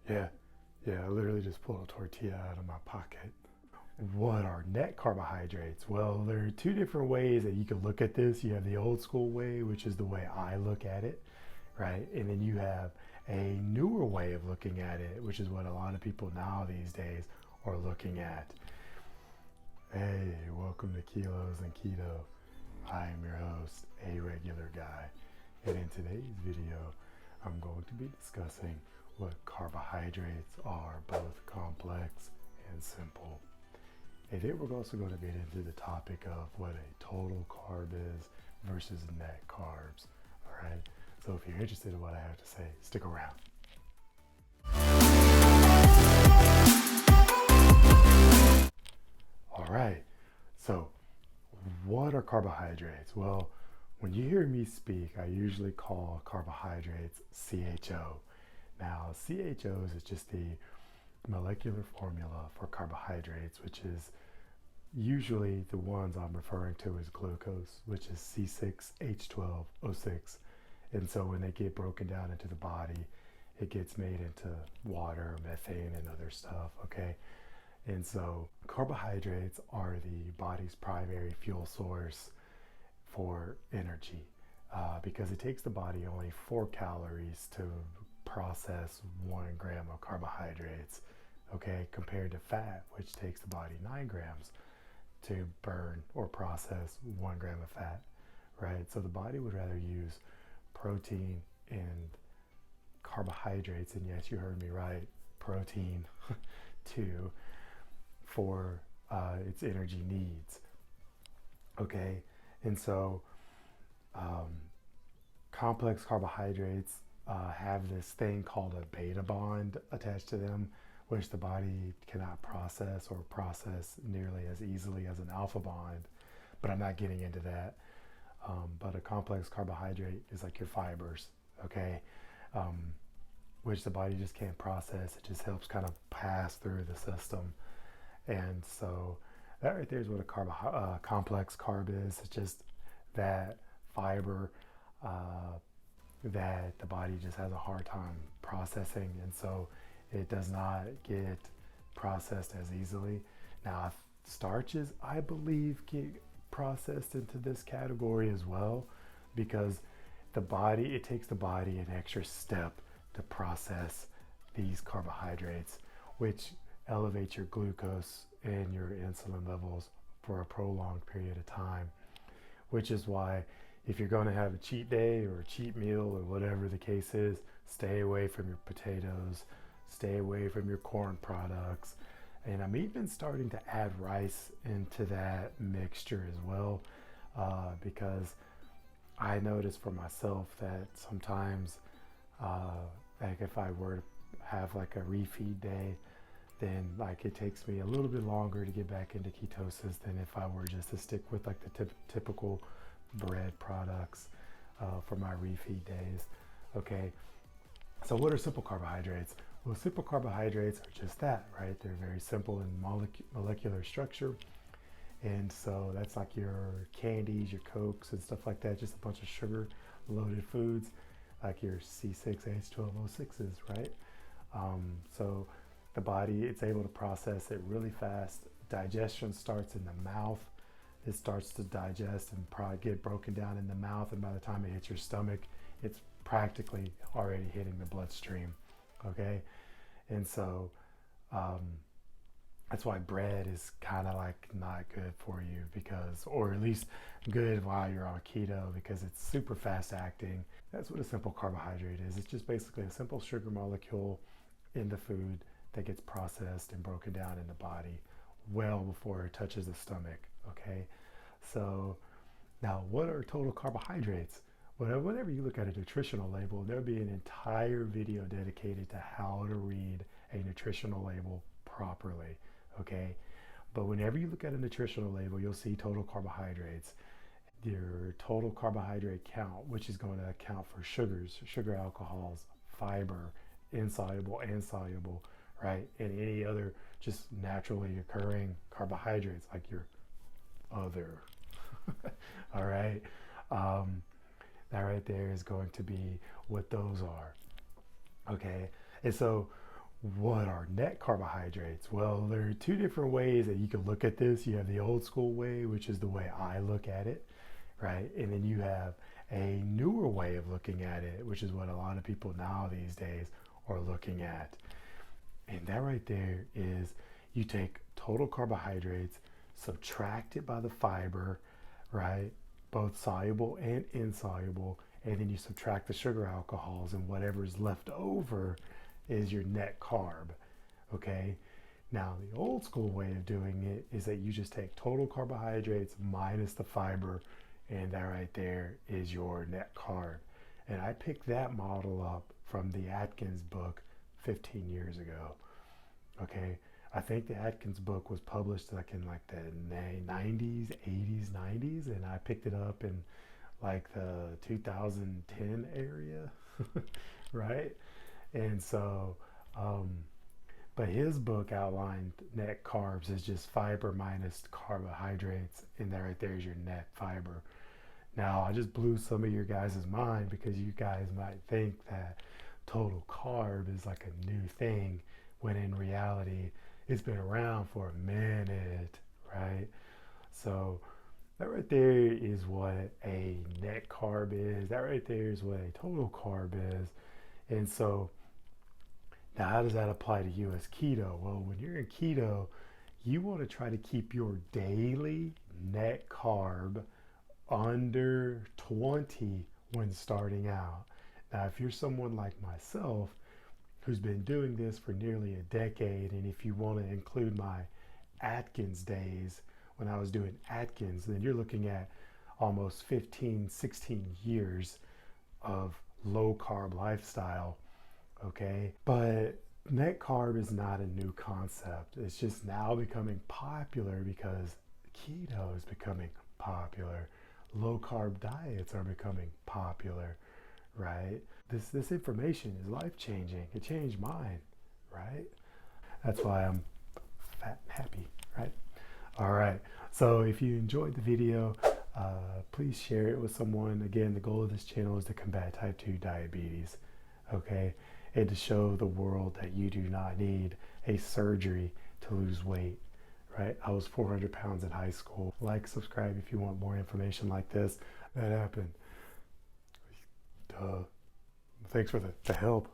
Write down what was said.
Yeah, yeah, I literally just pulled a tortilla out of my pocket. What are net carbohydrates? Well, there are two different ways that you can look at this. You have the old school way, which is the way I look at it, right? And then you have a newer way of looking at it, which is what a lot of people now these days are looking at. Hey, welcome to Kilos and Keto. I am your host, A Regular Guy. And in today's video, I'm going to be discussing what carbohydrates are, both complex and simple. And then we're also going to get into the topic of what a total carb is versus net carbs. All right. So if you're interested in what I have to say, stick around. All right. So what are carbohydrates? Well, when you hear me speak, I usually call carbohydrates CHO. Now, CHOs is just the molecular formula for carbohydrates, which is usually the ones I'm referring to as glucose, which is C6H12O6. And so when they get broken down into the body, it gets made into water, methane, and other stuff, okay? And so carbohydrates are the body's primary fuel source for energy because it takes the body only 4 calories to process 1 gram of carbohydrates, okay, compared to fat, which takes the body 9 grams to burn or process 1 gram of fat, right? So the body would rather use protein and carbohydrates, and yes, you heard me right, protein too, for its energy needs, okay? And so complex carbohydrates have this thing called a beta bond attached to them, which the body cannot process or process nearly as easily as an alpha bond. But I'm not getting into that. But a complex carbohydrate is like your fibers, okay? Which the body just can't process. It just helps kind of pass through the system. And so that right there is what a complex carb is. It's just that fiber that the body just has a hard time processing, and so it does not get processed as easily. Now, starches, I believe, get processed into this category as well, because it takes the body an extra step to process these carbohydrates, which elevates your glucose and your insulin levels for a prolonged period of time, which is why if you're going to have a cheat day or a cheat meal or whatever the case is, stay away from your potatoes, stay away from your corn products. And I'm even starting to add rice into that mixture as well, because I notice for myself that sometimes, like if I were to have like a refeed day, then like it takes me a little bit longer to get back into ketosis than if I were just to stick with like the typical bread products for my refeed days. Okay, so what are simple carbohydrates? Well, simple carbohydrates are just that, right? They're very simple in molecular structure, and so that's like your candies, your Cokes, and stuff like that, just a bunch of sugar loaded foods like your C6H12O6s, right? So the body, it's able to process it really fast. Digestion starts in the mouth. It starts to digest and probably get broken down in the mouth, and by the time it hits your stomach, it's practically already hitting the bloodstream, okay? And so that's why bread is kind of like not good for you, because, or at least good while you're on keto, because it's super fast acting. That's what a simple carbohydrate is. It's just basically a simple sugar molecule in the food that gets processed and broken down in the body well before it touches the stomach, okay? So now, what are total carbohydrates? Well, whenever you look at a nutritional label, there'll be an entire video dedicated to how to read a nutritional label properly, okay? But whenever you look at a nutritional label, you'll see total carbohydrates, your total carbohydrate count, which is going to account for sugars, sugar alcohols, fiber, insoluble and soluble, right? And any other just naturally occurring carbohydrates like your other. All right. That right there is going to be what those are. Okay. And so what are net carbohydrates? Well, there are two different ways that you can look at this. You have the old school way, which is the way I look at it, right? And then you have a newer way of looking at it, which is what a lot of people now these days are looking at. And that right there is you take total carbohydrates, subtract it by the fiber, right? Both soluble and insoluble, and then you subtract the sugar alcohols, and whatever's left over is your net carb, okay? Now, the old school way of doing it is that you just take total carbohydrates minus the fiber, and that right there is your net carb. And I picked that model up from the Atkins book 15 years ago, okay? I think the Atkins book was published like in like the 90s, 80s, 90s, and I picked it up in like the 2010 area, right? And so, but his book outlined net carbs as just fiber minus carbohydrates, and that right there is your net fiber. Now, I just blew some of your guys' mind because you guys might think that total carb is like a new thing, when in reality, it's been around for a minute, right? So that right there is what a net carb is. That right there is what a total carb is. And so now how does that apply to you as keto? Well, when you're in keto, you want to try to keep your daily net carb under 20 when starting out. Now, if you're someone like myself who's been doing this for nearly a decade, and if you want to include my Atkins days, when I was doing Atkins, then you're looking at almost 15, 16 years of low carb lifestyle, okay? But net carb is not a new concept. It's just now becoming popular because keto is becoming popular. Low carb diets are becoming popular, right? This information is life changing. It changed mine, right? That's why I'm fat and happy, right? All right. So if you enjoyed the video, please share it with someone. Again, the goal of this channel is to combat type 2 diabetes, okay? And to show the world that you do not need a surgery to lose weight, right? I was 400 pounds in high school. Like, subscribe if you want more information like this. That happened. Duh. Thanks for the help.